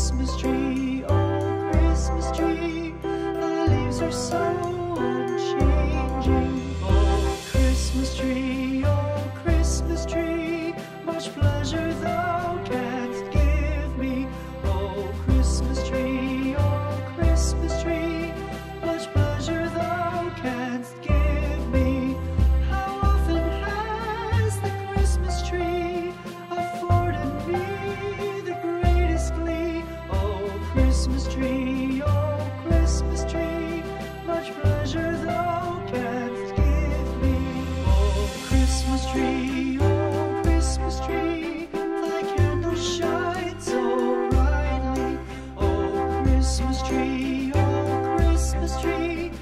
Christmas tree, oh Christmas tree, thy leaves are so unchanging. Oh Christmas tree, much pleasure thou canst give me. Oh Christmas tree, much pleasure thou canst give me. How often has the Christmas tree afforded me the greatest glee. Oh Christmas tree, much pleasure thou canst give me. Oh Christmas tree, thy candle shines so brightly. Oh Christmas tree,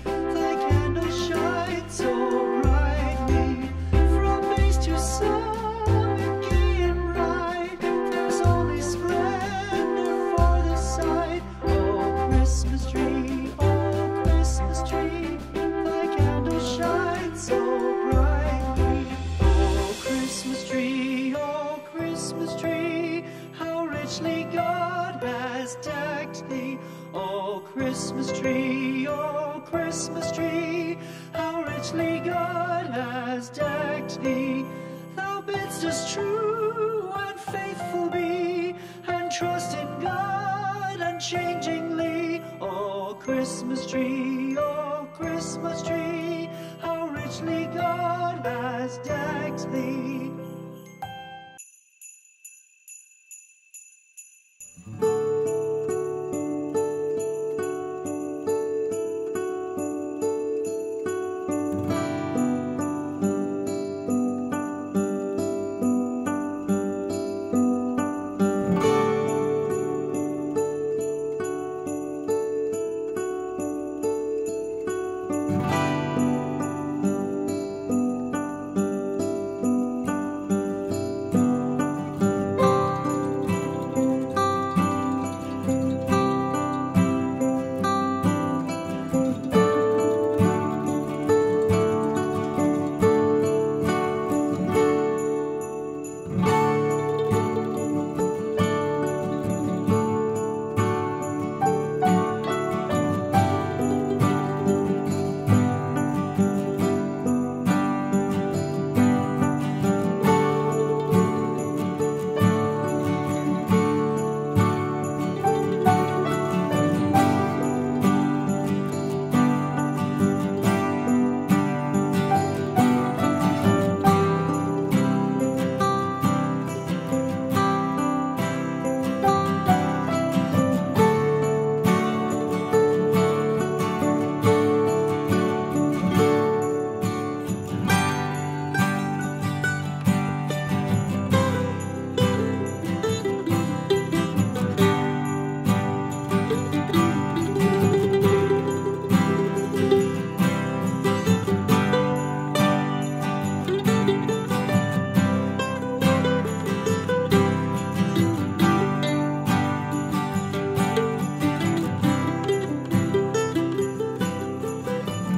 thy candle shines so brightly. From base to summit, gay and bright, there's only splendor for the sight. Oh Christmas tree, thy candle shines so brightly. Oh Christmas tree, how richly God has decked thee. Oh Christmas tree, how richly God has decked thee. Thou bidst us true and faithful be, and trust in God unchangingly. Oh Christmas tree, how richly God has decked thee.